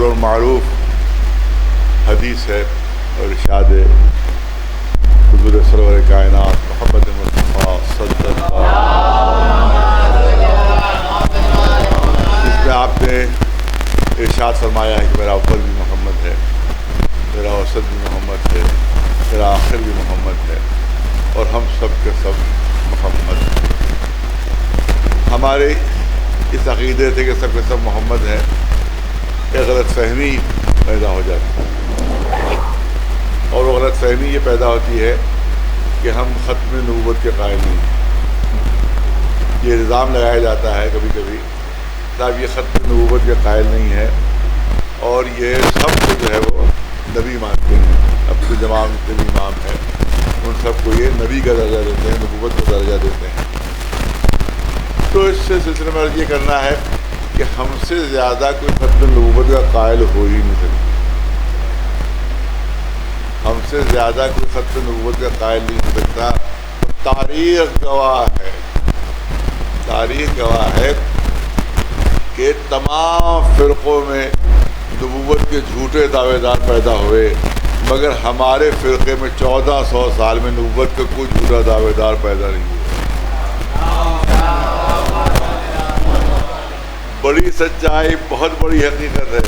مشہور اور معروف حدیث ہے اور ارشاد حضور سرور کائنات محمد مصطفیٰ صلی اللہ جس میں آپ نے ارشاد فرمایا ہے کہ میرا اول بھی محمد ہے، میرا وسط بھی محمد ہے، میرا آخر بھی محمد ہے، اور ہم سب کے سب محمد ہیں۔ ہمارے اس عقیدے سے کہ سب کے سب محمد ہیں ایک غلط فہمی پیدا ہو جاتی ہے، اور وہ غلط فہمی یہ پیدا ہوتی ہے کہ ہم ختم نبوت کے قائل نہیں ہیں۔ یہ الزام لگایا جاتا ہے کبھی کبھی صاحب یہ ختم نبوت کے قائل نہیں ہے، اور یہ سب کو جو ہے وہ نبی مانتے ہیں، اب تو جماعت کے امام ہے ان سب کو یہ نبی کا درجہ دیتے ہیں، نبوت کا درجہ دیتے ہیں۔ تو اس سے سلسلے میں عرض یہ کرنا ہے کہ ہم سے زیادہ کوئی ختم نبوت کا قائل ہو ہی نہیں سکتا، ہم سے زیادہ کوئی ختم نبوت کا قائل نہیں ہو سکتا۔ تاریخ گواہ ہے کہ تمام فرقوں میں نبوت کے جھوٹے دعوے دار پیدا ہوئے، مگر ہمارے فرقے میں 1400 سال میں نبوت کا کوئی جھوٹا دعوے دار پیدا نہیں ہوا۔ بڑی سچائی، بہت بڑی حقیقت ہے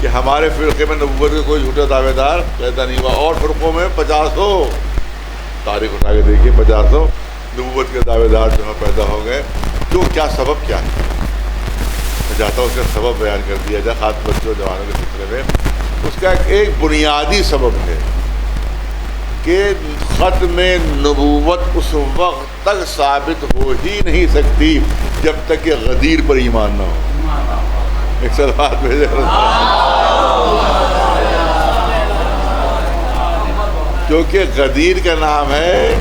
کہ ہمارے فرقے میں نبوت کا کوئی جھوٹا دعوے دار پیدا نہیں ہوا، اور فرقوں میں 50 تاریخ اٹھا کے دیکھیے 50 نبوت کے دعوے دار جو پیدا ہو گئے۔ تو کیا سبب کیا ہے؟ میں چاہتا ہوں اس کا سبب بیان کر دیا جائے خاص بچوں جوانوں کے سلسلے میں۔ اس کا ایک بنیادی سبب ہے کہ ختم نبوت اس وقت تک ثابت ہو ہی نہیں سکتی جب تک کہ غدیر پر ایمان نہ ہو۔ ایک سلوات بھیجے۔ کیونکہ غدیر کا نام ہے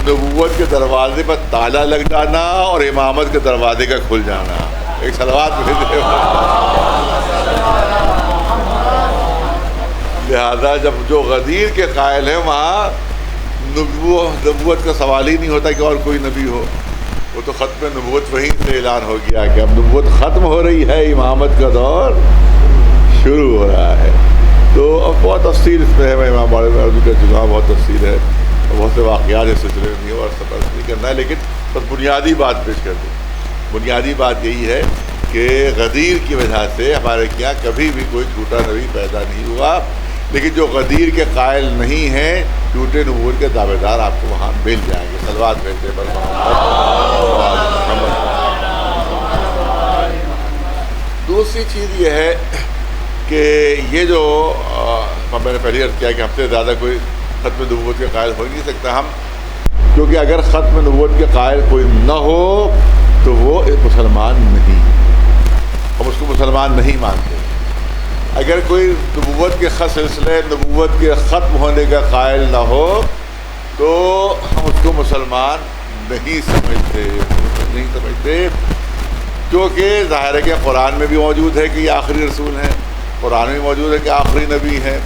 نبوت کے دروازے پر تالا لگ جانا اور امامت کے دروازے کا کھل جانا۔ ایک سلوات بھیجے۔ لہذا جب جو غدیر کے قائل ہیں وہاں نبوت کا سوال ہی نہیں ہوتا کہ اور کوئی نبی ہو، وہ تو ختم نبوت وہیں سے اعلان ہو گیا کہ اب نبوت ختم ہو رہی ہے، امامت کا دور شروع ہو رہا ہے۔ تو اب بہت تفصیل اس میں ہے، میں امام بارے میں عرض کر چکا ہوں، بہت تفصیل ہے، بہت سے واقعات اس سلسلے میں نہیں اور سفر نہیں کرنا ہے، لیکن بس بنیادی بات پیش کر دوں۔ بنیادی بات یہی ہے کہ غدیر کی وجہ سے ہمارے کیا کبھی بھی کوئی جھوٹا نبی پیدا نہیں ہوا، لیکن جو غدیر کے قائل نہیں ہیں جھوٹے نبوت کے دعوے دار آپ کو وہاں مل جائیں گے۔ صلوات بھیجتے پر محمد۔ دوسری چیز یہ ہے کہ یہ جو میں نے پہلے عرض کیا کہ ہم سے زیادہ کوئی ختم نبوت کے قائل ہو نہیں سکتا ہم، کیونکہ اگر ختم نبوت کے قائل کوئی نہ ہو تو وہ مسلمان نہیں، ہم اس کو مسلمان نہیں مانتے۔ اگر کوئی نبوت کے سلسلے نبوت کے ختم ہونے کا قائل نہ ہو تو ہم اس کو مسلمان نہیں سمجھتے، کیونکہ ظاہر ہے کہ قرآن میں بھی موجود ہے کہ یہ آخری رسول ہیں، قرآن میں موجود ہے کہ آخری نبی ہیں،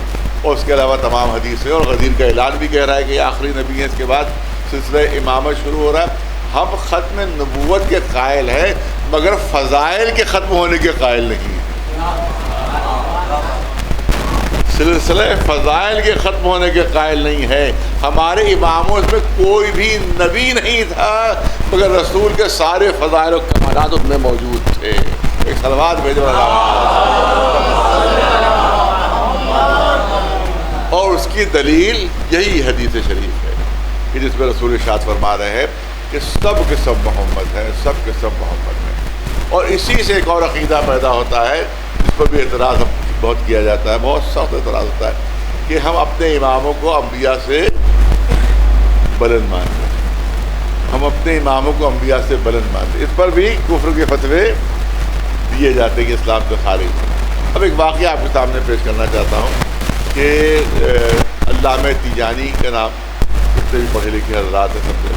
اور اس کے علاوہ تمام حدیث ہیں، اور غدیر کا اعلان بھی کہہ رہا ہے کہ یہ آخری نبی ہیں۔ اس کے بعد سلسلہ امامت شروع ہو رہا ہے۔ ہم ختم نبوت کے قائل ہیں مگر فضائل کے ختم ہونے کے قائل نہیں ہیں، سلسلہ فضائل کے ختم ہونے کے قائل نہیں ہے۔ ہمارے اماموں میں کوئی بھی نبی نہیں تھا مگر رسول کے سارے فضائل و کمالات ان میں موجود تھے۔ ایک صلوات بھیجو اور اس کی دلیل یہی حدیث شریف ہے کہ جس میں رسول ارشاد فرما رہے ہیں کہ سب کے سب محمد ہیں، سب کے سب محمد ہیں۔ اور اسی سے ایک اور عقیدہ پیدا ہوتا ہے جس پر بھی اعتراض بہت کیا جاتا ہے، بہت سخت اعتراض ہوتا ہے کہ ہم اپنے اماموں کو انبیاء سے بلند مانتے ہیں، ہم اپنے اماموں کو انبیاء سے بلند مانتے ہیں۔ اس پر بھی کفر کے فتوے دیے جاتے ہیں کہ اسلام سے خارج ہے۔ اب ایک واقعہ آپ کے سامنے پیش کرنا چاہتا ہوں کہ علامہ تیجانی کا نام جتنے بھی پڑھے لکھے حضرات ہیں سب نے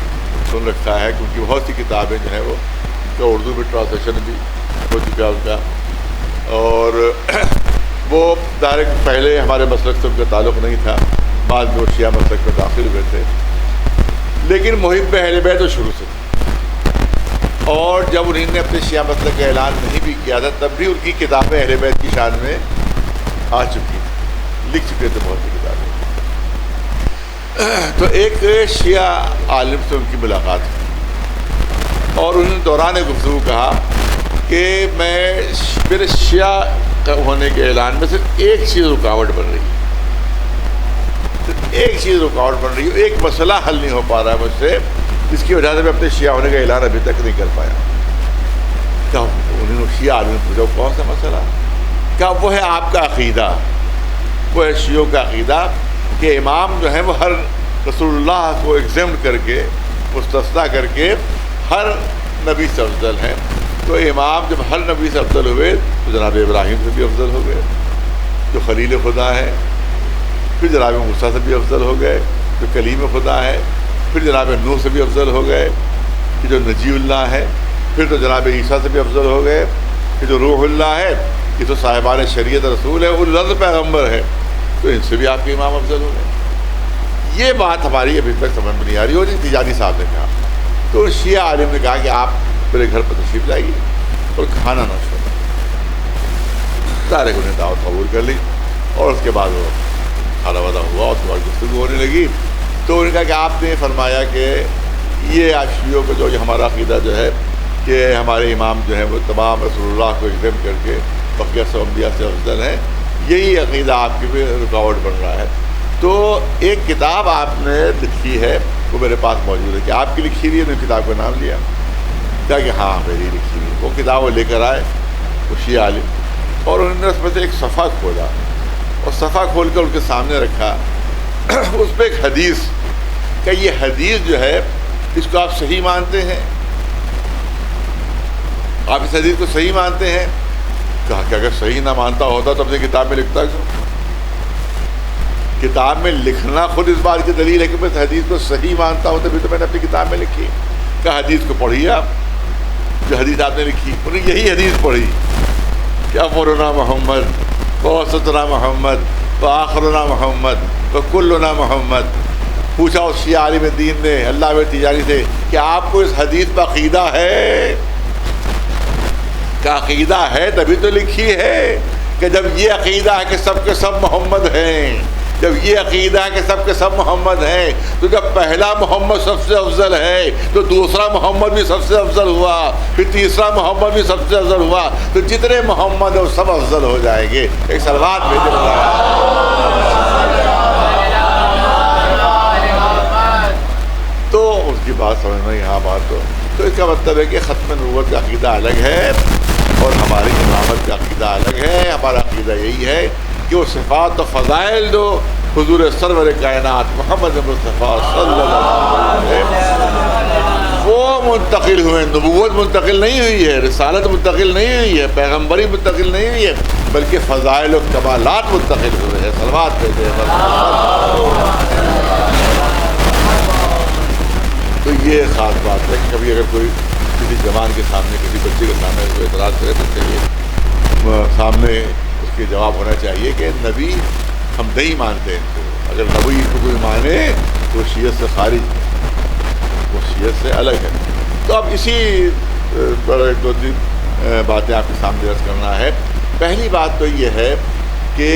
سن رکھا ہے، کیونکہ بہت سی کتابیں جو ہیں وہ ان کا اردو میں ٹرانسلیشن بھی ہو چکا ان کا، اور وہ ظاہر پہلے ہمارے مسلک سے ان کا تعلق نہیں تھا، بعد میں وہ شیعہ مسلک میں داخل ہوئے تھے، لیکن محب اہل بیت تو شروع سے تھے، اور جب انہوں نے اپنے شیعہ مسلک کا اعلان نہیں بھی کیا تھا تب بھی ان کی کتابیں اہل بیت کی شان میں آ چکی تھی، لکھ چکے تھے بہت سی کتابیں. تو ایک شیعہ عالم سے ان کی ملاقات ہوئی اور انہوں نے دوران گفتگو کہا کہ میرے شیعہ ہونے کے اعلان میں صرف ایک چیز رکاوٹ بن رہی ہے، صرف ایک چیز رکاوٹ بن رہی ہے، ایک مسئلہ حل نہیں ہو پا رہا ہے مجھ سے، جس کی وجہ سے میں اپنے شیعہ ہونے کا اعلان ابھی تک نہیں کر پایا. کیا انہوں نے شیعہ عالم نے پوچھا کون سا مسئلہ؟ کیا وہ ہے آپ کا عقیدہ، وہ ہے شیعوں کا عقیدہ کہ امام جو ہیں وہ ہر رسول اللہ کو ایگزمپٹ کر کے، مستثنیٰ کر کے ہر نبی سے افضل ہیں. تو امام جب ہر نبی سے افضل ہوئے تو جناب ابراہیم سے بھی افضل ہو گئے جو خلیل خدا ہے، پھر جناب موسیٰ سے بھی افضل ہو گئے جو کلیم خدا ہے، پھر جناب نوح سے بھی افضل ہو گئے کہ جو نجی اللہ ہے، پھر تو جناب عیسیٰ سے بھی افضل ہو گئے کہ جو روح اللہ ہے، یہ تو صاحبان شریعت رسول ہے، الرد پیغمبر ہے، تو ان سے بھی آپ کے امام افضل ہو گئے. یہ بات ہماری ابھی تک سمجھ میں نہیں آ رہی. اور تجانی صاحب نے کہا تو شیعہ عالم نے کہا کہ آپ میرے گھر پر تشریف لائیے اور کھانا نوشا. سارے انہیں دعوت قبول کر لی اور اس کے بعد وہ کھانا وانا ہوا، اس کے بعد گفتگو ہونے لگی. تو انہوں نے کہا کہ آپ نے فرمایا کہ یہ آپ شیعوں کو جو ہمارا عقیدہ جو ہے کہ ہمارے امام جو ہیں وہ تمام رسول اللہ کو ایگزم کر کے بقیہ سب انبیاء سے افضل ہیں، یہی عقیدہ آپ کی بھی رکاوٹ بن رہا ہے. تو ایک کتاب آپ نے لکھی ہے وہ میرے پاس موجود ہے، کہ آپ کی لکھی ہوئی ہے؟ نے کتاب کا نام لیا، کہا کہ ہاں میری لکھی ہوئی. وہ کتاب وہ لے کر آئے وہ شیعہ عالم، اور انہوں نے اس میں سے ایک صفحہ کھولا اور صفحہ کھول کر ان کے سامنے رکھا. اس پہ ایک حدیث کہ یہ حدیث جو ہے اس کو آپ صحیح مانتے ہیں؟ آپ اس حدیث کو صحیح مانتے ہیں؟ کہا کہ اگر صحیح نہ مانتا ہوتا تو اپنی کتاب میں لکھتا کیوں؟ کتاب میں لکھنا خود اس بات کی دلیل ہے کہ میں اس حدیث کو صحیح مانتا ہوں، تبھی تو میں نے اپنی کتاب میں لکھی. کہ حدیث کو پڑھیے آپ، جو حدیث آپ نے لکھی. انہیں یہی حدیث پڑھی کہ اولنا محمد ووسطنا محمد وآخرنا محمد وکلنا محمد. پوچھا اس شیعہ عالم دین نے علامہ تجانی سے کہ آپ کو اس حدیث پر عقیدہ ہے؟ کہ عقیدہ ہے تبھی تو لکھی ہے. کہ جب یہ عقیدہ ہے کہ سب کے سب محمد ہیں، جب یہ عقیدہ ہے کہ سب کے سب محمد ہیں، تو جب پہلا محمد سب سے افضل ہے تو دوسرا محمد بھی سب سے افضل ہوا، پھر تیسرا محمد بھی سب سے افضل ہوا، تو جتنے محمد ہیں وہ سب افضل ہو جائیں گے. ایک صلوات بھیجے. تو اس کی بات سمجھ میں یہاں بات تو اس کا مطلب ہے کہ ختم نبوت کا عقیدہ الگ ہے اور ہماری امامت کا عقیدہ الگ ہے. ہمارا عقیدہ یہی ہے کہ وہ صفات و فضائل جو حضور سرور کائنات محمد مصطفیٰ صلی اللہ علیہ وسلم وہ منتقل ہوئے. نبوت منتقل نہیں ہوئی ہے، رسالت منتقل نہیں ہوئی ہے، پیغمبری منتقل نہیں ہوئی ہے، بلکہ فضائل و کمالات منتقل ہوئے ہیں. صلوات بھیجے. تو یہ خاص بات ہے کہ کبھی اگر کوئی کسی جوان کے سامنے، کسی بچے کے سامنے کوئی اعتراض کرے تو چاہیے سامنے اس کے جواب ہونا چاہیے کہ نبی ہم نہیں مانتے ان کو. اگر نبی کو کوئی مانے تو شیعت سے خارج ہے، وہ شیعت سے الگ ہے. تو اب اسی پر ایک دو تین باتیں آپ کے سامنے عرض کرنا ہے. پہلی بات تو یہ ہے کہ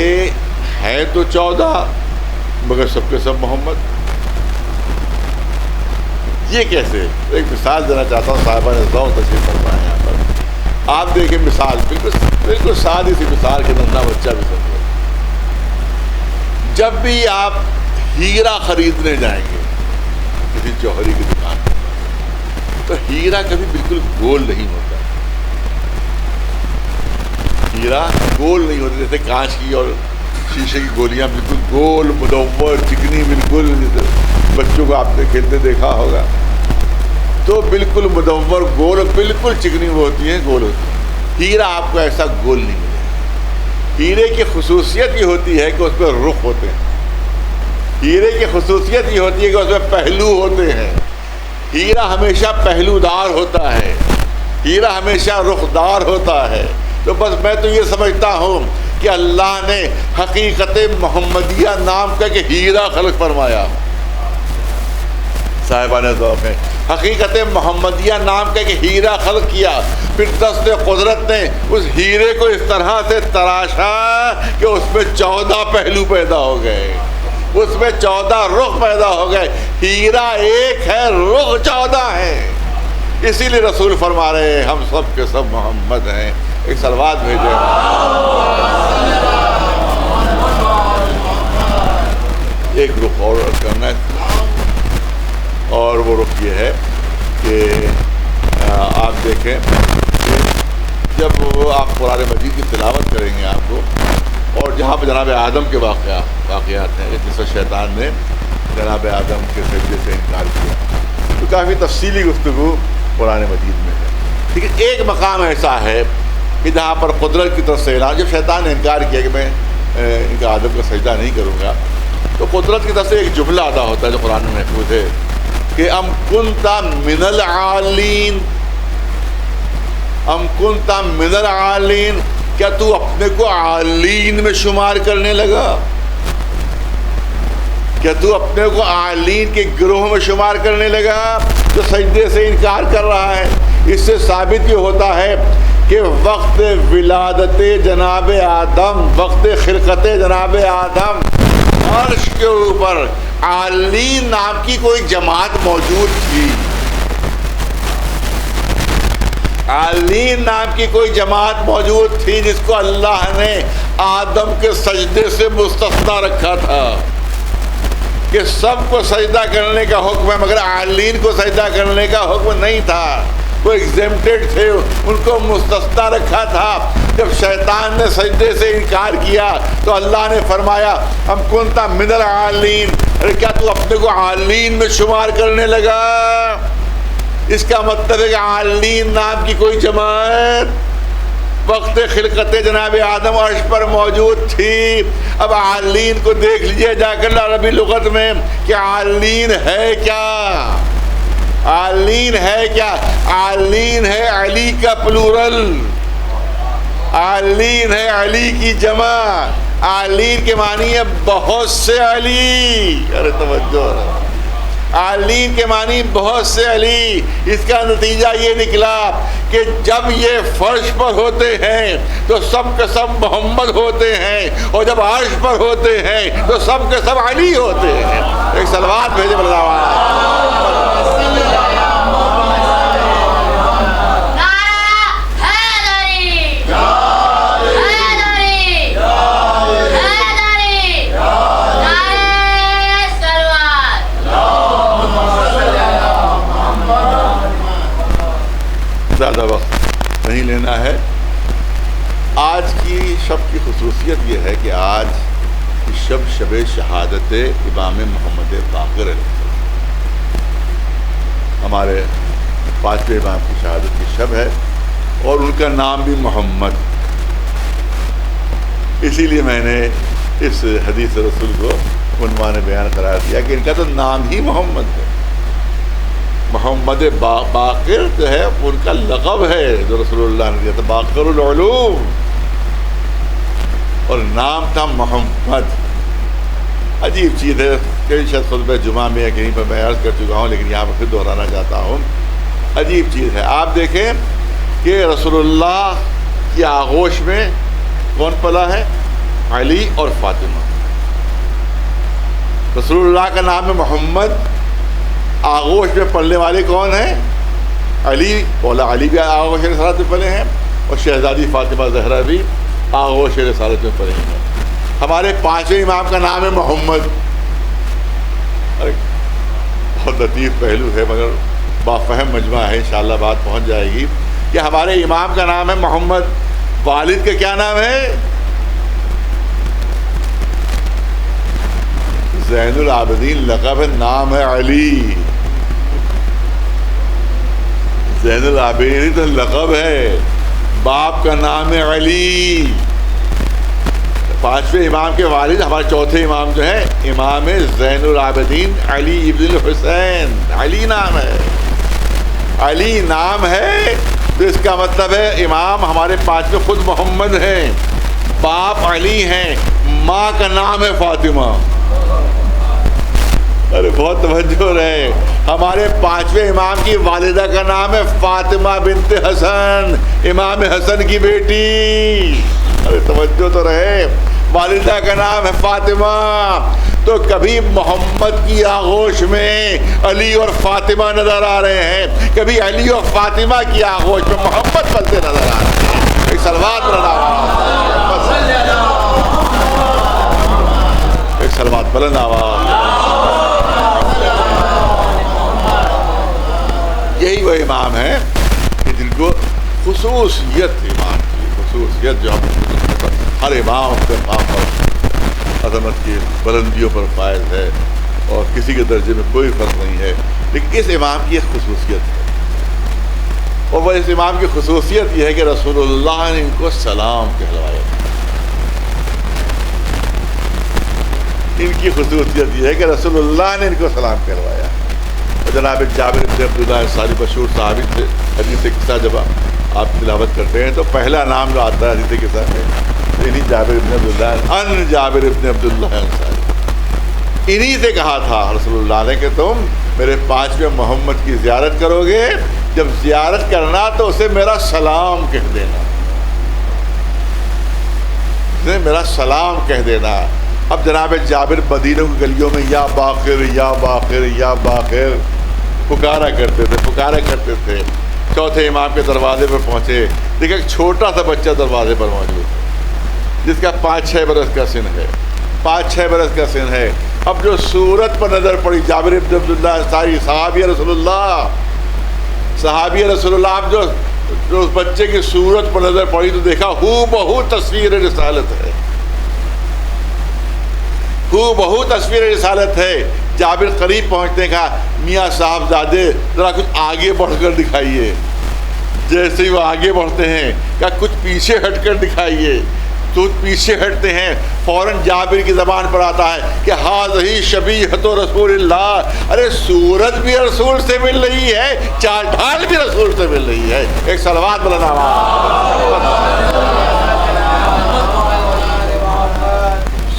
ہے تو 14 مگر سب کے سب محمد. یہ کیسے؟ ایک مثال دینا چاہتا ہوں. صاحبہ نے تشریف فرمایا ہے یہاں پر. آپ دیکھیں مثال، بالکل سادی سی مثال کہ ننھا بچہ بھی سمجھے. جب بھی آپ ہیرا خریدنے جائیں گے کسی جوہری کی دکان تو ہیرا کبھی بالکل گول نہیں ہوتا. ہیرا گول نہیں ہوتا جیسے کانچ کی اور شیشے کی گولیاں بالکل گول مدور چکنی، بالکل بچوں کو آپ نے کھیلتے دیکھا ہوگا تو بالکل مدور گول، بالکل چکنی وہ ہوتی ہیں، گول ہوتی ہیں. ہیرا آپ کو ایسا گول نہیں ملے. ہیرے کی خصوصیت یہ ہوتی ہے کہ اس پہ رخ ہوتے ہیں. ہیرے کی خصوصیت یہ ہوتی ہے کہ اس میں پہلو ہوتے ہیں. ہیرا ہمیشہ پہلو دار ہوتا ہے، ہیرا ہمیشہ رخدار ہوتا ہے. تو بس میں تو یہ سمجھتا ہوں کہ اللہ نے حقیقت محمدیہ نام کا کہ ہیرا خلق فرمایا. صاحبان ذوق ہیں حقیقت محمدیہ نام کا ایک ہیرا خلق کیا، پھر دست قدرت نے اس ہیرے کو اس طرح سے تراشا کہ اس میں 14 پہلو پیدا ہو گئے، اس میں 14 رخ پیدا ہو گئے۔ ہیرا ایک ہے، رخ 14 ہے۔ اسی لیے رسول فرما رہے ہیں ہم سب کے سب محمد ہیں۔ ایک صلوات بھیجے۔ ایک رخ اور کرنا ہے، اور وہ رخ یہ ہے کہ آپ دیکھیں کہ جب آپ قرآن مجید کی تلاوت کریں گے آپ کو، اور جہاں پہ جناب آدم کے واقعات ہیں، جس میں شیطان نے جناب آدم کے سجدے سے انکار کیا، تو کافی تفصیلی گفتگو قرآن مجید میں ہے۔ لیکن ایک مقام ایسا ہے کہ جہاں پر قدرت کی طرف سے اعلان، جب شیطان نے انکار کیا کہ میں ان کا آدم کا سجدہ نہیں کروں گا، تو قدرت کی طرف سے ایک جملہ ادا ہوتا ہے جو قرآن میں محفوظ ہے کہ ام کنت من العالین، ام کنت من العالین، کیا تو اپنے کو عالین میں شمار کرنے لگا؟ کیا تو اپنے کو عالین کے گروہ میں شمار کرنے لگا جو سجدے سے انکار کر رہا ہے؟ اس سے ثابت یہ ہوتا ہے کہ وقت ولادت جناب آدم، وقت خلقت جناب آدم، عرش کے اوپر عالین نام کی کوئی جماعت موجود تھی، عالین نام کی کوئی جماعت موجود تھی جس کو اللہ نے آدم کے سجدے سے مستثنی رکھا تھا کہ سب کو سجدہ کرنے کا حکم ہے مگر عالین کو سجدہ کرنے کا حکم نہیں تھا، وہ ایگزیمپٹڈ تھے، ان کو مستثنی رکھا تھا۔ جب شیطان نے سجدے سے انکار کیا تو اللہ نے فرمایا ہم کنت من العالین، ارے کیا تو اپنے کو عالین میں شمار کرنے لگا؟ اس کا مطلب ہے کہ عالین نام کی کوئی جماعت وقت خلقت جناب آدم عرش پر موجود تھی۔ اب عالین کو دیکھ لیجئے جا کر عربی لغت میں کہ عالین ہے کیا، عالین ہے کیا؟ عالین ہے علی کا پلورل، عالین ہے علی کی جمع، عالین کے معنی ہے بہت سے علی، ارے توجہ، عالین کے معنی بہت سے علی۔ اس کا نتیجہ یہ نکلا کہ جب یہ فرش پر ہوتے ہیں تو سب کے سب محمد ہوتے ہیں، اور جب عرش پر ہوتے ہیں تو سب کے سب علی ہوتے ہیں۔ ایک صلوات بھیجے زیادہ وقت نہیں لینا ہے۔ آج کی شب کی خصوصیت یہ ہے کہ آج کی شب شہادت امام محمد باقر علیہ السلام، ہمارے 5ویں امام کی شہادت کی شب ہے، اور ان کا نام بھی محمد، اسی لیے میں نے اس حدیث رسول کو عنوان بیان قرار دیا کہ ان کا تو نام ہی محمد ہے۔ محمد باقر جو ہے ان کا لقب ہے جو رسول اللہ نے دیا تھا، باقر العلوم، اور نام تھا محمد۔ عجیب چیز ہے کہ شاید خطبہ جمعہ میں یا کہیں پر میں عرض کر چکا ہوں، لیکن یہاں پر پھر دہرانا چاہتا ہوں۔ عجیب چیز ہے، آپ دیکھیں کہ رسول اللہ کی آغوش میں کون پلا ہے؟ علی اور فاطمہ۔ رسول اللہ کا نام ہے محمد، آغوش میں پڑھنے والے کون ہیں؟ علی، مولا علی بھی آغوش رسالت میں پڑھے ہیں، اور شہزادی فاطمہ زہرا بھی آغوش رسالت میں پڑھے ہیں۔ ہمارے 5ویں امام کا نام ہے محمد۔ بہت لطیف پہلو ہے مگر بافہم مجمع ہے، انشاءاللہ بات پہنچ جائے گی کہ ہمارے امام کا نام ہے محمد، والد کا کیا نام ہے؟ زین العابدین لقب ہے، نام ہے علی۔ زین العابدین تو لقب ہے، باپ کا نام ہے علی۔ 5ویں امام کے والد ہمارے 4تھے امام جو ہیں امام زین العابدین علی ابن الحسین، علی نام ہے، علی نام ہے، تو اس کا مطلب ہے امام ہمارے 5ویں خود محمد ہیں، باپ علی ہیں، ماں کا نام ہے فاطمہ۔ ارے بہت توجہ رہے۔ ہمارے پانچویں امام کی والدہ کا نام ہے فاطمہ بنت حسن، امام حسن کی بیٹی. ارے توجہ تو رہے، والدہ کا نام ہے فاطمہ. تو کبھی محمد کی آغوش میں علی اور فاطمہ نظر آ رہے ہیں، کبھی علی اور فاطمہ کی آغوش میں محمد پلتے نظر آ رہے ہیں. ایک صلوات بلند آواز، ایک صلوات بلند آواز. یہی وہ امام ہے کہ جن کو خصوصیت، امام کی خصوصیت جو ہم ہر امام کے مقام پر عظمت کی بلندیوں پر فائز ہے اور کسی کے درجے میں کوئی فرق نہیں ہے، لیکن اس امام کی ایک خصوصیت ہے، اور وہ اس امام کی خصوصیت یہ ہے کہ رسول اللہ نے ان کو سلام کہلوایا. ان کی خصوصیت یہ ہے کہ رسول اللہ نے ان کو سلام کہلوایا. جناب جابر بن عبداللہ انصاری مشہور صحابی تھے. حدیث قصہ جب آپ تلاوت کرتے ہیں تو پہلا نام جو آتا ہے حدیث قصہ میں انہی جابر بن عبداللہ، ان جابر بن عبداللہ انصاری. انہی سے کہا تھا رسول اللہ نے کہ تم میرے پانچویں محمد کی زیارت کرو گے، جب زیارت کرنا تو اسے میرا سلام کہہ دینا، اسے میرا سلام کہہ دینا. اب جناب جابر مدینہ کی گلیوں میں یا باقر یا باقر یا باقر پکارا کرتے تھے. چوتھے امام کے دروازے پر پہنچے، دیکھا ایک چھوٹا سا بچہ دروازے پر موجود ہے جس کا 5-6 برس کا سن ہے. اب جو صورت پر نظر پڑی جابر بن عبداللہ انصاری صحابی رسول اللہ، اب جو اس بچے کی صورت پر نظر پڑی تو دیکھا ہو بہو تصویر رسالت ہے. جابر قریب پہنچنے کا، میاں صاحب زادے ذرا کچھ آگے بڑھ کر دکھائیے. جیسے ہی وہ آگے بڑھتے ہیں کیا کچھ پیچھے ہٹ کر دکھائیے. تو پیچھے ہٹتے ہیں، فوراً جابر کی زبان پر آتا ہے کہ ہاذہی شبیہۃ رسول اللہ. ارے صورت بھی رسول سے مل رہی ہے، چال ڈھال بھی رسول سے مل رہی ہے. ایک صلوات بلند آواز.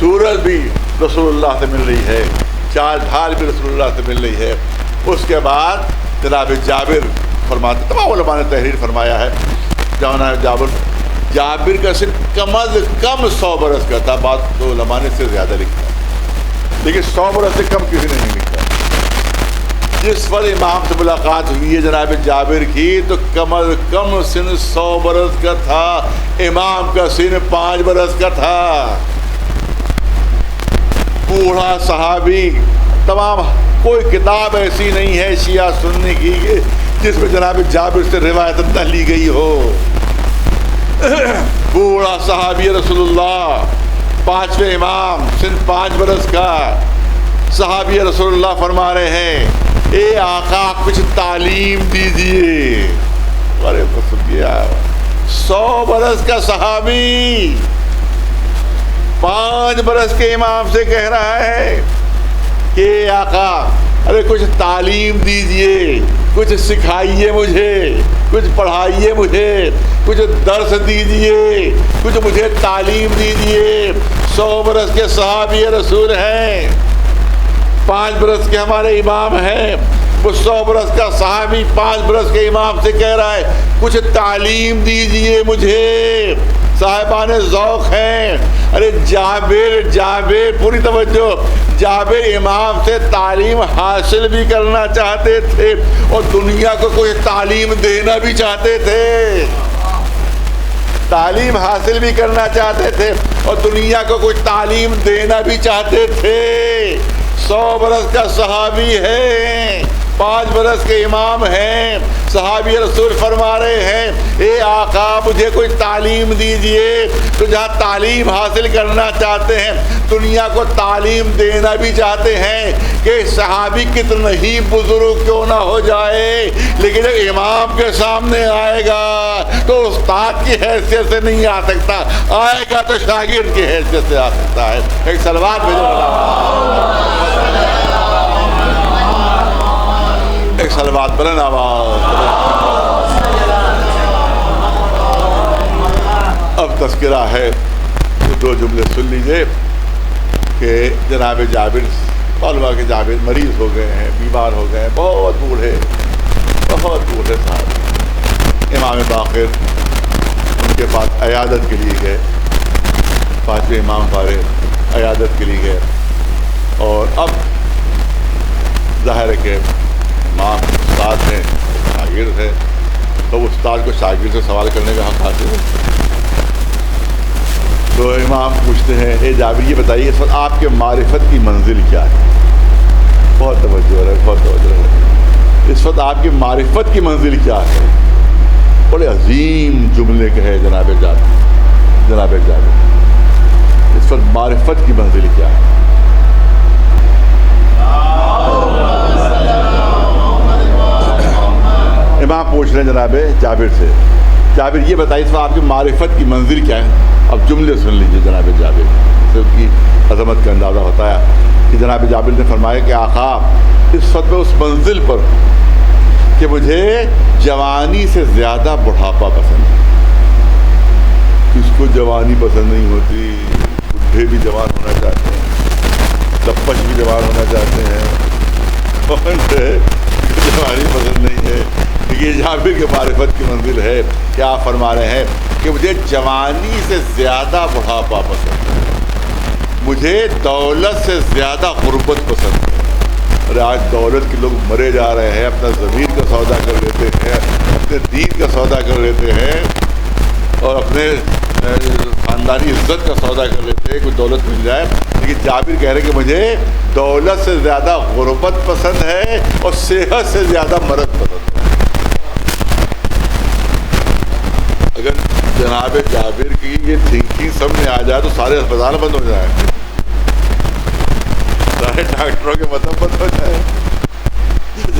صورت بھی رسول اللہ سے مل رہی ہے، چال ڈھال بھی رسول اللہ سے مل رہی ہے. اس کے بعد جناب جابر فرماتے، تمام علماء نے تحریر فرمایا ہے، جابر کا سن کم از کم 100 برس کا تھا. بعض تو علماء نے سے زیادہ لکھا، لیکن 100 برس سے کم کسی نے نہیں لکھا. جس پر امام سے ملاقات ہوئی ہے جناب جابر کی تو کم از کم سن 100 برس کا تھا. امام کا سن 5 برس کا تھا. بوڑھا صحابی. تمام کوئی کتاب ایسی نہیں ہے شیعہ سنی کی جس میں جناب جابر سے روایت نہ لی گئی ہو. بوڑھا صحابی رسول اللہ، 5ویں امام، سن 5 برس کا صحابی رسول اللہ فرما رہے ہیں اے آقا کچھ تعلیم دیجیے. ارے سنیے، 100 برس کا صحابی 5 برس کے امام سے کہہ رہا ہے کہ آقا ارے کچھ تعلیم دیجئے، کچھ سکھائیے مجھے، کچھ پڑھائیے مجھے، کچھ درس دیجئے، کچھ مجھے تعلیم دیجئے. 100 برس کے صحابی رسول ہیں، 5 برس کے ہمارے امام ہیں. وہ 100 برس کا صحابی 5 برس کے امام سے کہہ رہا ہے کچھ تعلیم دیجئے مجھے. صاحبان ذوق ہیں. ارے جابر پوری توجہ، جابر امام سے تعلیم حاصل بھی کرنا چاہتے تھے اور دنیا کو کوئی تعلیم دینا بھی چاہتے تھے. تعلیم حاصل بھی کرنا چاہتے تھے اور دنیا کو کوئی تعلیم دینا بھی چاہتے تھے. 100 برس کا صحابی ہے، 5 برس کے امام ہیں. صحابی رسول فرما رہے ہیں اے آقا مجھے کوئی تعلیم دیجئے. تو جہاں تعلیم حاصل کرنا چاہتے ہیں، دنیا کو تعلیم دینا بھی چاہتے ہیں کہ صحابی کتنا ہی بزرگ کیوں نہ ہو جائے، لیکن جب امام کے سامنے آئے گا تو استاد کی حیثیت سے نہیں آ سکتا، آئے گا تو شاگرد کی حیثیت سے آ سکتا ہے. ایک صلوات بھیجو، ایک صلوات بلند آواز. اب تذکرہ ہے، 2 جملے سن لیجئے کہ جناب جابر معلوم کہ جابر مریض ہو گئے ہیں، بیمار ہو گئے ہیں، بہت بوڑھے صاحب۔ امام باقر ان کے پاس عیادت کے لیے گئے، پانچویں امام فارغ عیادت کے لیے گئے، اور اب ظاہر ہے کہ امام استاد ہیں، شاگرد ہے، تو استاد کو شاگرد سے سوال کرنے کا حق حاصل ہے۔ تو امام پوچھتے ہیں، اے جابر یہ بتائیے اس وقت آپ کے معرفت کی منزل کیا ہے؟ بہت توجہ ہے، بہت توجہ ہے۔ اس وقت آپ کی معرفت کی منزل کیا ہے؟ بڑے عظیم جملے کہے جناب جابر، اس وقت معرفت کی منزل کیا ہے؟ امام پوچھ رہے ہیں جناب جابر سے، جابر یہ بتائیے اس وقت آپ کی معرفت کی منزل کیا ہے؟ اب جملے سن لیجیے جناب جابر سے، اس کی عظمت کا اندازہ ہوتا ہے کہ جناب جابر نے فرمایا کہ آقا اس وقت میں اس منزل پر کہ مجھے جوانی سے زیادہ بڑھاپا پسند ہے۔ کس کو جوانی پسند نہیں ہوتی؟ بڈھے بھی جوان ہونا چاہتے ہیں، لپش بھی جوان ہونا چاہتے ہیں، جوانی پسند نہیں ہے۔ یہ جابر کے معرفت کی منزل ہے کہ آپ فرما رہے ہیں کہ مجھے جوانی سے زیادہ بڑھاپا پسند ہے، مجھے دولت سے زیادہ غربت پسند ہے۔ ارے آج دولت کے لوگ مرے جا رہے ہیں، اپنا ضمیر کا سودا کر لیتے ہیں، اپنے دین کا سودا کر لیتے ہیں، اور اپنے خاندانی عزت کا سودا کر لیتے ہیں، کوئی دولت مل جائے۔ لیکن جابر کہہ رہے کہ مجھے دولت سے زیادہ غربت پسند ہے اور صحت سے زیادہ مرض پسند ہے۔ اگر جناب جابر کی یہ تھنکنگ سامنے آ جائے تو سارے اسپتال بند ہو جائیں، سارے ڈاکٹروں کے مطلب بند ہو جائے۔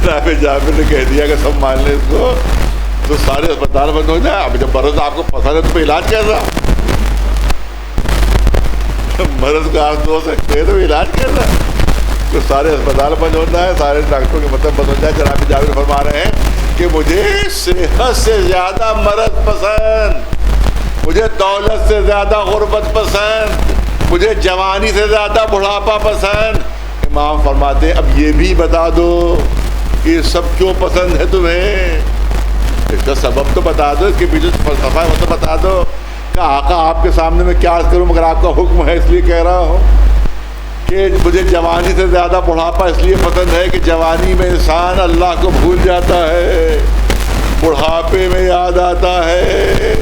جناب جابر نے کہہ دیا کہ سب مان لیں اس کو تو سارے اسپتال بند ہو جائے۔ اب جب مرض آپ کو پسند ہے تو علاج کیسا؟ جب مرض کا آپ ہو سکتے ہیں تو علاج کیسا؟ تو سارے اسپتال بند ہوتا ہے، سارے ڈاکٹروں کے مطلب بند ہو جائے۔ جناب جابر فرما رہے ہیں کہ مجھے صحت سے زیادہ مرض پسند، مجھے دولت سے زیادہ غربت پسند، مجھے جوانی سے زیادہ بڑھاپا پسند۔ امام فرماتے ہیں اب یہ بھی بتا دو کہ یہ سب کیوں پسند ہے تمہیں؟ اس کا سبب تو بتا دو، اس کے پیچھے فلسفہ وہ تو بتا دو کہ آقا آپ کے سامنے میں کیا عرض کروں، مگر آپ کا حکم ہے اس لیے کہہ رہا ہوں کہ مجھے جوانی سے زیادہ بڑھاپا اس لیے پسند ہے کہ جوانی میں انسان اللہ کو بھول جاتا ہے، بڑھاپے میں یاد آتا ہے،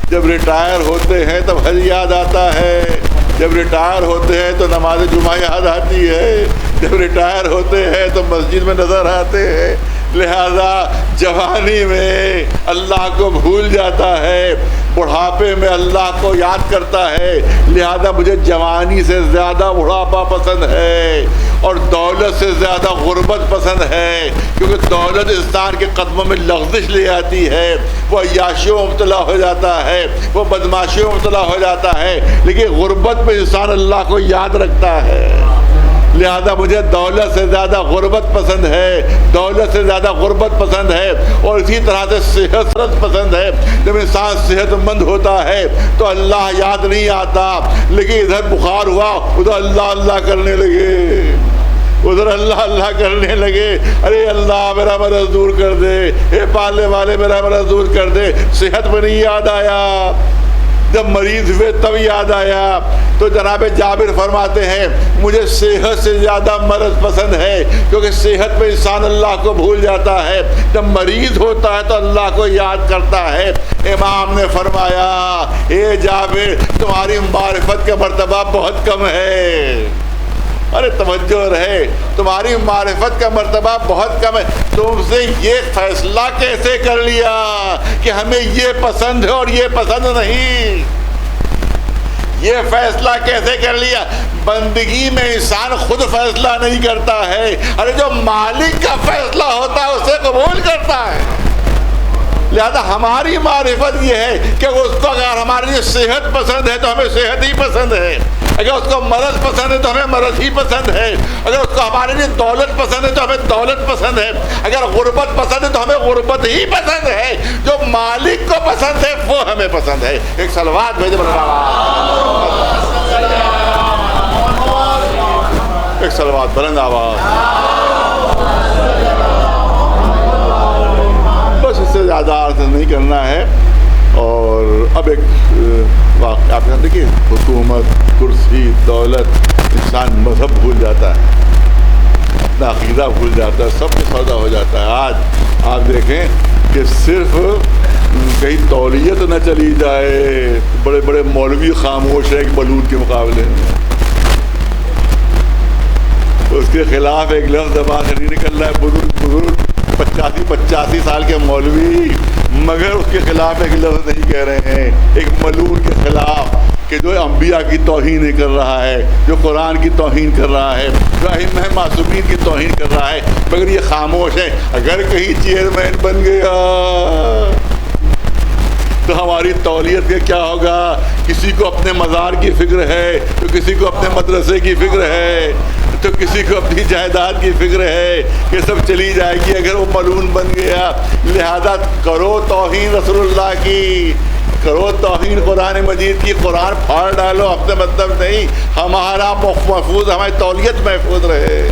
جب ریٹائر ہوتے ہیں تب حج یاد آتا ہے، جب ریٹائر ہوتے ہیں تو نماز جمعہ یاد آتی ہے، جب ریٹائر ہوتے ہیں تو مسجد میں نظر آتے ہیں۔ لہذا جوانی میں اللہ کو بھول جاتا ہے، بڑھاپے میں اللہ کو یاد کرتا ہے، لہذا مجھے جوانی سے زیادہ بڑھاپا پسند ہے اور دولت سے زیادہ غربت پسند ہے، کیونکہ دولت انسان کے قدموں میں لغزش لے آتی ہے، وہ عیاشیوں میں مبتلا ہو جاتا ہے، وہ بدماشیوں میں مبتلا ہو جاتا ہے، لیکن غربت میں انسان اللہ کو یاد رکھتا ہے۔ لہذا مجھے دولت سے زیادہ غربت پسند ہے، دولت سے زیادہ غربت پسند ہے، اور اسی طرح سے صحت پسند ہے۔ جب انسان صحت مند ہوتا ہے تو اللہ یاد نہیں آتا، لیکن ادھر بخار ہوا ادھر اللہ اللہ کرنے لگے، ادھر اللہ اللہ کرنے لگے، ارے اللہ میرا مرض دور کر دے، اے پالنے والے میرا مرض دور کر دے۔ صحت میں نہیں یاد آیا، جب مریض ہوئے تب یاد آیا۔ تو جناب جابر فرماتے ہیں مجھے صحت سے زیادہ مرض پسند ہے، کیونکہ صحت میں انسان اللہ کو بھول جاتا ہے، جب مریض ہوتا ہے تو اللہ کو یاد کرتا ہے۔ امام نے فرمایا اے جابر تمہاری معرفت کا مرتبہ بہت کم ہے، ارے توجہ رہے، تمہاری معرفت کا مرتبہ بہت کم ہے، تم سے یہ فیصلہ کیسے کر لیا کہ ہمیں یہ پسند ہے اور یہ پسند نہیں؟ یہ فیصلہ کیسے کر لیا؟ بندگی میں انسان خود فیصلہ نہیں کرتا ہے، ارے جو مالک کا فیصلہ ہوتا ہے اسے قبول کرتا ہے۔ لہذا ہماری معرفت یہ ہے کہ اس کو اگر ہماری لیے صحت پسند ہے تو ہمیں صحت ہی پسند ہے، اگر اس کو مرض پسند ہے تو ہمیں مرض ہی پسند ہے، اگر اس کو ہمارے لیے دولت پسند ہے تو ہمیں دولت پسند ہے، اگر غربت پسند ہے تو ہمیں غربت ہی پسند ہے۔ جو مالک کو پسند ہے وہ ہمیں پسند ہے۔ ایک صلوات بھیجے، ایک صلوات بلند آواز. بس اس سے زیادہ عرض نہیں کرنا ہے. اور اب ایک واقعہ آپ دیکھیے، حکومت، کرسی، دولت، انسان مذہب بھول جاتا ہے، اپنا عقیدہ بھول جاتا ہے، سب کچھ سودا ہو جاتا ہے. آج آپ دیکھیں کہ صرف کہیں تولیت نہ چلی جائے، بڑے بڑے مولوی خاموش ہے ایک ملعون کے مقابلے میں. اس کے خلاف ایک لفظ زبان سے نہیں نکل رہا ہے، بزرگ 85 سال کے مولوی، مگر اس کے خلاف ایک لفظ نہیں کہہ رہے ہیں. ایک ملعون کے خلاف کہ جو انبیاء کی توہین کر رہا ہے، جو قرآن کی توہین کر رہا ہے، جو ائمہ معصومین کی توہین کر رہا ہے، مگر یہ خاموش ہے. اگر کہیں چیئرمین بن گیا تو ہماری تولیت کا کیا ہوگا؟ کسی کو اپنے مزار کی فکر ہے، تو کسی کو اپنے مدرسے کی فکر ہے، تو کسی کو اپنی جائیداد کی فکر ہے، یہ سب چلی جائے گی اگر وہ ملعون بن گیا. لہذا کرو توہین رسول اللہ کی، کرو توہین قرآن مجید کی، قرآن پھاڑ ڈالو، اپنے مطلب نہیں. ہمارا محفوظ، ہماری تولیت محفوظ رہے،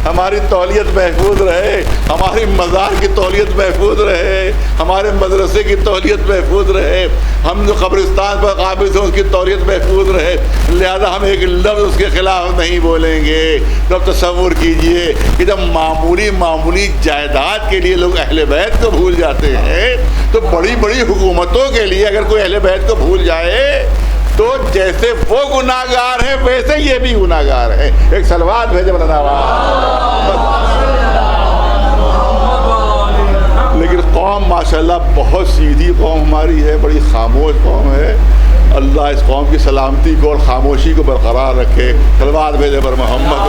ہماری تولیت محفوظ رہے، ہماری مزار کی تولیت محفوظ رہے، ہمارے مدرسے کی تولیت محفوظ رہے، ہم جو قبرستان پر قابض ہیں اس کی تولیت محفوظ رہے. لہذا ہم ایک لفظ اس کے خلاف نہیں بولیں گے. تو تصور کیجئے کہ جب معمولی جائیداد کے لیے لوگ اہل بیت کو بھول جاتے ہیں، تو بڑی بڑی حکومتوں کے لیے اگر کوئی اہل بیت کو بھول جائے تو جیسے وہ گناہگار ہیں ویسے یہ بھی گناہگار ہیں. ایک صلوات بھیجے مولانا. لیکن قوم ماشاءاللہ بہت سیدھی قوم ہماری ہے، بڑی خاموش قوم ہے. اللہ اس قوم کی سلامتی کو اور خاموشی کو برقرار رکھے. صلوات بھیجے پر محمد.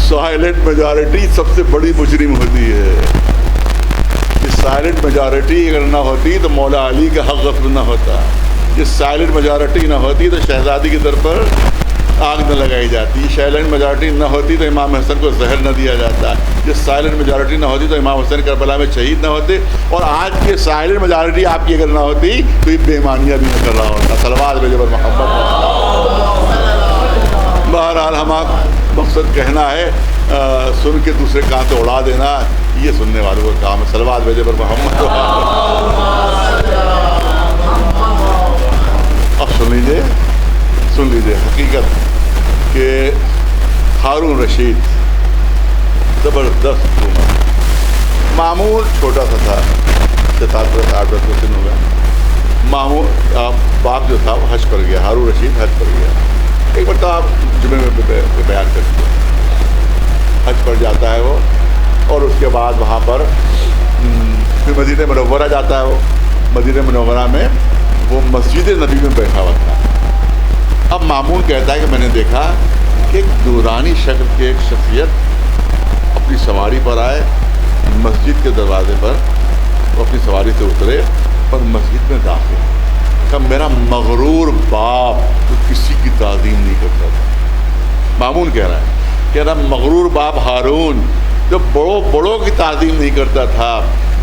سائلنٹ میجارٹی سب سے بڑی مجرم ہوتی ہے. سائلنٹ میجارٹی اگر نہ ہوتی تو مولا علی کا حق غفل نہ ہوتا. یہ سائلنٹ میجارٹی نہ ہوتی تو شہزادی کے در پر آگ نہ لگائی جاتی. سائلنٹ میجارٹی نہ ہوتی تو امام حسن کو زہر نہ دیا جاتا. یہ سائلنٹ میجارٹی نہ ہوتی تو امام حسن کربلا میں شہید نہ ہوتے. اور آج کی سائلنٹ میجارٹی آپ کی اگر نہ ہوتی تو یہ بے ایمانیاں بھی نہ کر رہا ہوتا. صلوات بھیجے پر محمد. بہرحال ہمارا مقصد کہنا ہے، سن کے دوسرے کان سے اڑا دینا یہ سننے والوں کا کام ہے. صلوات بھیجے پر محمد. اب سن لیجیے حقیقت کہ ہارون رشید زبردست حکومت. مامون چھوٹا سا تھا، 7-8 سن ہو گیا. مامون باپ جو تھا وہ حج پر گیا، ہارون رشید حج پر گیا. ایک مرتبہ آپ جمعے میں بیان کر دیا. حج پر جاتا ہے وہ، اور اس کے بعد وہاں پر پھر مدینہ منورہ جاتا ہے. وہ مدینہ منورہ میں وہ مسجد نبی میں بیٹھا ہوا تھا. اب مامون کہتا ہے کہ میں نے دیکھا کہ ایک دورانی شکل کی ایک شخصیت اپنی سواری پر آئے، مسجد کے دروازے پر وہ اپنی سواری سے اترے اور مسجد میں داخل. کہ میرا مغرور باپ جو کسی کی تعظیم نہیں کرتا تھا. مامون کہہ رہا ہے کہ میرا مغرور باپ ہارون جو بڑوں کی تعظیم نہیں کرتا تھا،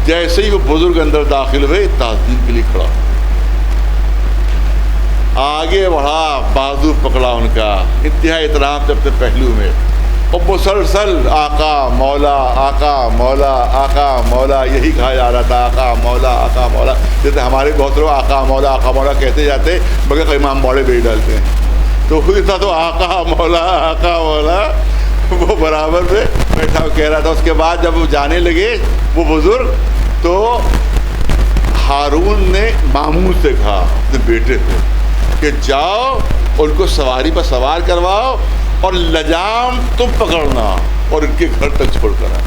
جیسے ہی وہ بزرگ اندر داخل ہوئے تعظیم کے لیے کھڑا، آگے بڑھا، بازو پکڑا ان کا، انتہائی احترام سے اپنے پہلو میں، اور مسلسل آقا مولا آقا مولا آقا مولا یہی کہا جا رہا تھا. آقا مولا آقا مولا. جیسے ہمارے بہت لوگ آقا مولا کہتے جاتے مگر امام موڑے پہ ہی ڈالتے ہیں. تو خود تھا تو آقا مولا وہ برابر میں بیٹھا کہہ رہا تھا. اس کے بعد جب وہ جانے لگے وہ بزرگ، تو ہارون نے مامون سے کہا اپنے بیٹے سے کہ جاؤ ان کو سواری پر سوار کرواؤ اور لجام تم پکڑنا اور ان کے گھر تک چھوڑ کر آنا.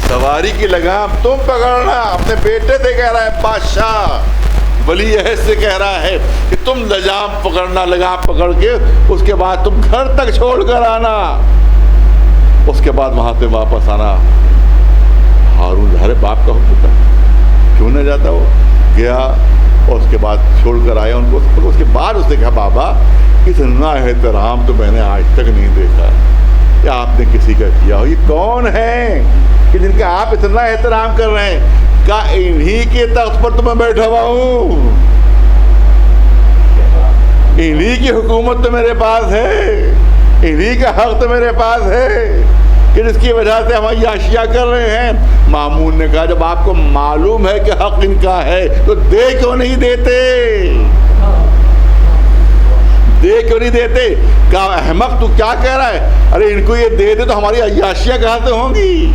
سواری کی لگام تم پکڑنا. اپنے بیٹے سے کہہ رہا ہے، بادشاہ ولی عہد سے کہہ رہا ہے کہ تم لجام پکڑنا، لگام پکڑ کے اس کے بعد تم گھر تک چھوڑ کر آنا. اس کے بعد وہاں سے واپس آنا. ہارون ہر باپ کا حکم تھا، کیوں نہ جاتا. وہ گیا اور اس کے بعد چھوڑ کر آیا ان کو. اس کے بعد اس نے کہا بابا اتنا احترام تو میں نے آج تک نہیں دیکھا کہ آپ نے کسی کا کیا ہو. یہ کون ہیں کہ جن کا آپ اتنا احترام کر رہے ہیں؟ کہا انہی کے تخت پر تو میں بیٹھا ہوا ہوں. انہی کی حکومت تو میرے پاس ہے، انہی کا حق تو میرے پاس ہے کہ جس کی وجہ سے ہم عیاشیاں کر رہے ہیں۔ مامون نے کہا جب آپ کو معلوم ہے کہ حق ان کا ہے تو دے کیوں نہیں دیتے؟ دے کیوں نہیں دیتے؟ کہا احمق تو کیا کہہ رہا ہے؟ ارے ان کو یہ دے دے تو ہماری عیاشیاں کہاں سے ہوں گی؟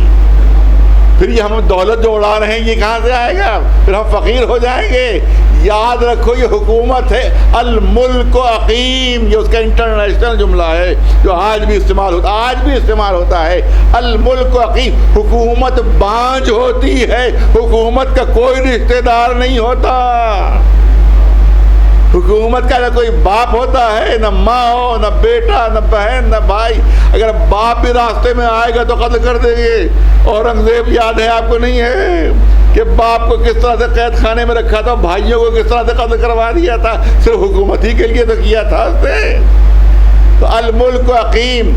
پھر یہ ہم دولت جو اڑا رہے ہیں یہ کہاں سے آئے گا؟ پھر ہم فقیر ہو جائیں گے۔ یاد رکھو یہ حکومت ہے الملک عقیم، یہ اس کا انٹرنیشنل جملہ ہے جو آج بھی استعمال ہوتا ہے۔ الملک عقیم، حکومت بانجھ ہوتی ہے، حکومت کا کوئی رشتہ دار نہیں ہوتا۔ حکومت کا نہ کوئی باپ ہوتا ہے، نہ ماں ہو، نہ بیٹا، نہ بہن، نہ بھائی۔ اگر باپ بھی راستے میں آئے گا تو قتل کر دیں گے۔ اورنگزیب یاد ہے آپ کو نہیں ہے کہ باپ کو کس طرح سے قید خانے میں رکھا تھا، بھائیوں کو کس طرح سے قتل کروا دیا تھا؟ صرف حکومت ہی کے لیے تو کیا تھا اس نے۔ تو الملک عقیم،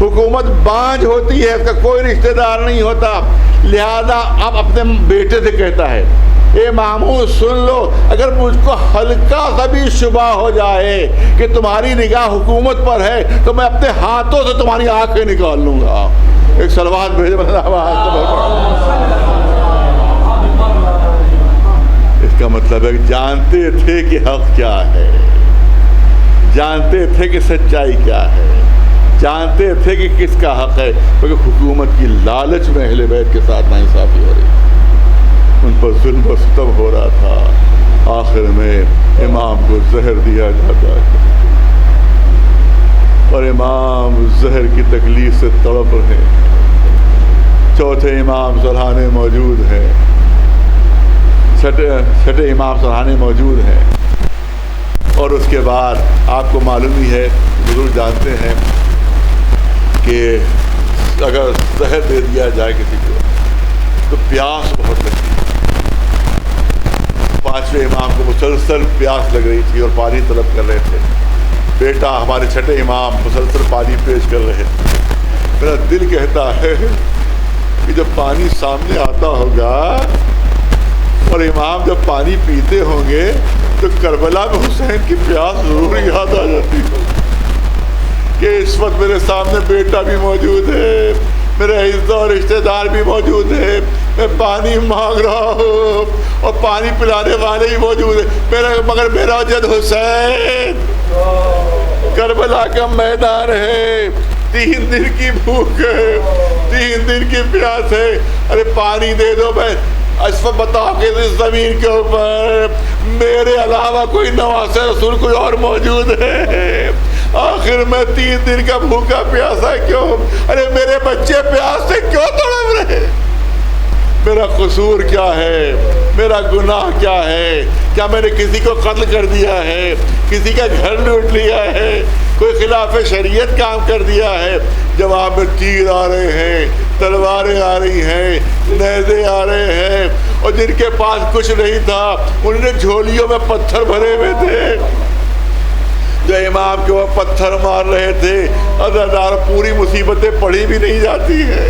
حکومت بانجھ ہوتی ہے، اس کا کوئی رشتہ دار نہیں ہوتا۔ لہذا اب اپنے بیٹے سے کہتا ہے اے مامون سن لو، اگر مجھ کو ہلکا سا بھی شبہ ہو جائے کہ تمہاری نگاہ حکومت پر ہے تو میں اپنے ہاتھوں سے تمہاری آنکھیں نکال لوں گا۔ ایک صلوات بھیجے اس کا مطلب ہے کہ جانتے تھے کہ حق کیا ہے، جانتے تھے کہ سچائی کیا ہے، جانتے تھے کہ کس کا حق ہے، کیونکہ حکومت کی لالچ میں اہل بیت کے ساتھ ناانصافی ہو رہی، ان پر ظلم و ستم ہو رہا تھا۔ آخر میں امام کو زہر دیا جاتا ہے اور امام زہر کی تکلیف سے تڑپ رہے ہیں۔ چوتھے امام سرحانے موجود ہیں، چھٹے امام سرحانے موجود ہیں، اور اس کے بعد آپ کو معلوم ہی ہے، ضرور جانتے ہیں کہ اگر زہر دے دیا جائے کسی کو تو پیاس بہت لگتی ہے۔ پانچویں امام کو مسلسل پیاس لگ رہی تھی اور پانی طلب کر رہے تھے۔ بیٹا ہمارے چھٹے امام مسلسل پانی پیش کر رہے تھے۔ میرا دل کہتا ہے کہ جب پانی سامنے آتا ہوگا اور امام جب پانی پیتے ہوں گے تو کربلا میں حسین کی پیاس ضرور یاد آ جاتی ہے کہ اس وقت میرے سامنے بیٹا بھی موجود ہے، میرے عزت اور رشتہ دار بھی موجود ہے، میں پانی مانگ رہا ہوں اور پانی پلانے والے ہی موجود ہیں، مگر میرا جد حسین کربلا کا میدان ہے، 3 دن کی بھوک ہے، 3 دن کی پیاس ہے، ارے پانی دے دو۔ میں اس وقت بتاؤ کہ اس زمین کے اوپر میرے علاوہ کوئی نواسے رسول کوئی اور موجود ہے؟ آخر میں 3 دن کا بھوکا پیاسا کیوں؟ ارے میرے بچے پیاس سے کیوں تڑپ رہے؟ میرا قصور کیا ہے؟ میرا گناہ کیا ہے؟ کیا میں نے کسی کو قتل کر دیا ہے؟ کسی کا گھر لوٹ لیا ہے؟ کوئی خلاف شریعت کام کر دیا ہے؟ جواب میں تیر آ رہے ہیں، تلواریں آ رہی ہیں، نیزے آ رہے ہیں، اور جن کے پاس کچھ نہیں تھا انہوں نے جھولیوں میں پتھر بھرے ہوئے تھے، جو امام کے وہ پتھر مار رہے تھے۔ عزیزان پوری مصیبتیں پڑھی بھی نہیں جاتی ہیں،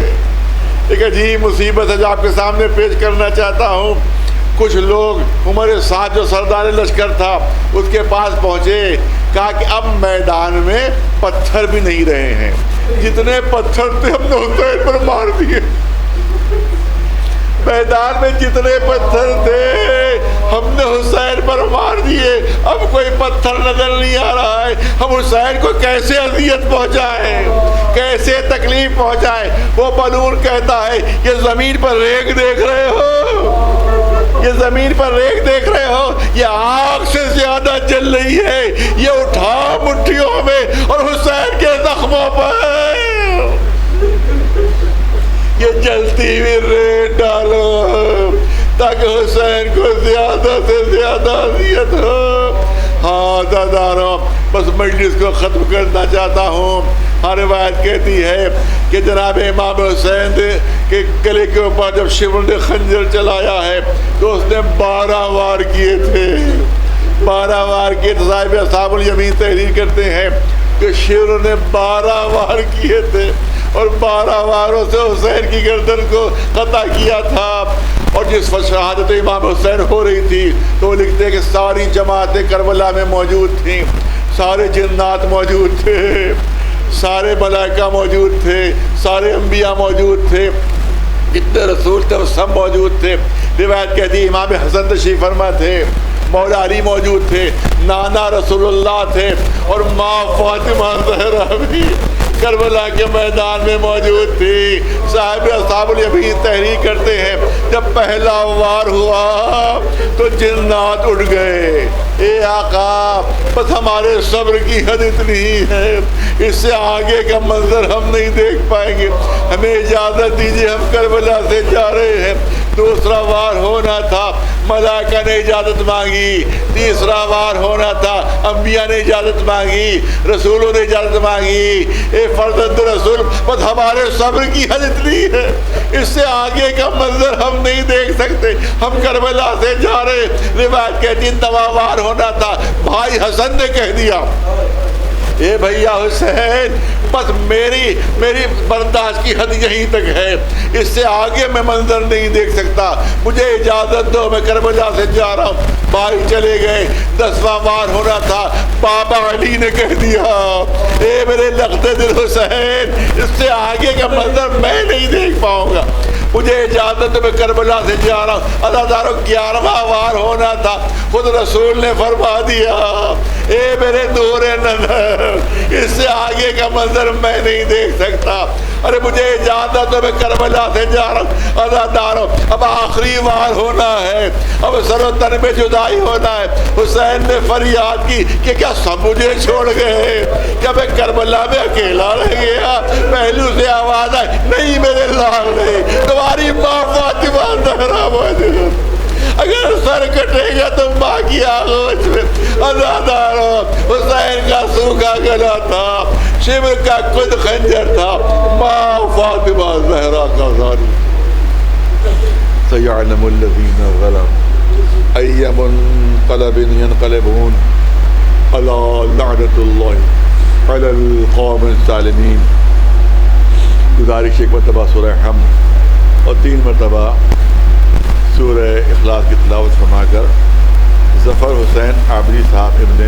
ایک عجیب مصیبت ہے جو آپ کے سامنے پیش کرنا چاہتا ہوں۔ کچھ لوگ ہمارے ساتھ جو سردار لشکر تھا اس کے پاس پہنچے، کہا کہ اب میدان میں پتھر بھی نہیں رہے ہیں، جتنے پتھر تھے ہم نے حسین پر مار دیے، میدان میں جتنے پتھر تھے ہم نے حسین پر مار دیے، اب کوئی پتھر نظر نہیں آ رہا ہے، ہم حسین کو کیسے اذیت پہنچائیں، کیسے تکلیف پہنچائیں؟ وہ بلون کہتا ہے یہ زمین پر ریگ دیکھ رہے ہو، یہ زمین پر ریگ دیکھ رہے ہو، یہ آگ سے زیادہ جل رہی ہے، یہ اٹھا مٹھیوں میں اور حسین کے زخموں پر یہ جلتی ہوئی ریت ڈالو تاکہ حسین کو زیادہ سے زیادہ اذیت ہو۔ ہاں داداروں، بس مجلس کو ختم کرنا چاہتا ہوں۔ ہر روایت کہتی ہے کہ جناب امام حسین کے گلے کے اوپر جب شیور نے خنجر چلایا ہے تو اس نے 12 وار کیے تھے، 12 وار کیے تھے۔ صاحب اصحاب الیمین تحریر کرتے ہیں کہ شیور نے 12 وار کیے تھے اور 12 واروں سے حسین کی گردن کو قطع کیا تھا۔ اور جس وقت شہادت امام حسین ہو رہی تھی تو وہ لکھتے ہیں کہ ساری جماعتیں کربلا میں موجود تھیں، سارے جنات موجود تھے، سارے ملائکہ موجود تھے، سارے انبیاء موجود تھے، جتنے رسول تھے وہ سب موجود تھے۔ روایت کہتی ہے امام حسن تشریف فرما تھے، مولا علی موجود تھے، نانا رسول اللہ تھے، اور ماں فاطمہ زہرا بھی کربلا کے میدان میں موجود تھی۔ صاحب اصحاب الیمین تحریر کرتے ہیں جب پہلا وار ہوا تو جنات اٹھ گئے، اے آقا بس ہمارے صبر کی حد اتنی ہی ہے، اس سے آگے کا منظر ہم نہیں دیکھ پائیں گے، ہمیں اجازت دیجیے، ہم کربلا سے جا رہے ہیں۔ دوسرا وار ہونا تھا، ملائکہ نے اجازت مانگی، تیسرا وار ہونا تھا، انبیاء نے اجازت مانگی، رسولوں نے اجازت مانگی۔ اے فرزند رسول بس ہمارے صبر کی حد اتنی ہے، اس سے آگے کا منظر ہم نہیں دیکھ سکتے، ہم کربلا سے جا رہے۔ روایت کہتی نواں وار ہونا تھا، بھائی حسن نے کہہ دیا اے بھیا حسین بس میری برداشت کی حد یہیں تک ہے، اس سے آگے میں منظر نہیں دیکھ سکتا، مجھے اجازت دو، میں کربلا سے جا رہا ہوں۔ بھائی چلے گئے۔ 10واں وار ہونا تھا، بابا علی نے کہہ دیا اے میرے لخت دل حسین اس سے آگے کا منظر میں نہیں دیکھ پاؤں گا، مجھے اجازت میں کربلا سے جا رہا ہوں۔ اللہ تعالیٰ 11واں وار ہونا تھا، خود رسول نے فرما دیا اے میرے نور نظر اس سے آگے کا منظر میں نہیں دیکھ سکتا، ارے مجھے اجازت میں کربلا سے جا رہا ہوں۔ اللہ تعالیٰ اب آخری وار ہونا ہے، اب سر و تن میں جدائی ہونا ہے۔ حسین نے فریاد کی کہ کیا سب مجھے چھوڑ گئے، کیا میں کربلا میں اکیلا رہ گیا؟ پہلو سے آواز آئی نہیں میرے لال نہیں، تمہاری ماں فاطمہ زہرا موجود، اگر سر کٹے گا تو ماں کی آغوش میں ازادارو۔ حسین کا سوکھا گلا تھا، شمر کا خود خنجر تھا، ماں فاطمہ زہرا کا ظالم۔ سَيَعْلَمُ الَّذِينَ ظَلَمُوا أَيَّ مُنقَلَبٍ يَنقَلِبُونَ أَلَا لَعْنَةُ اللَّهِ عَلَى الْقَوْمِ الظَّالِمِينَ۔ گزارش ایک مرتبہ سورہ حمد اور 3 مرتبہ سورہ اخلاص کی تلاوت فرما کر ظفر حسین عابدی صاحب ابن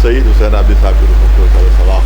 سعید حسین عابدی صاحب کی روح کو ثواب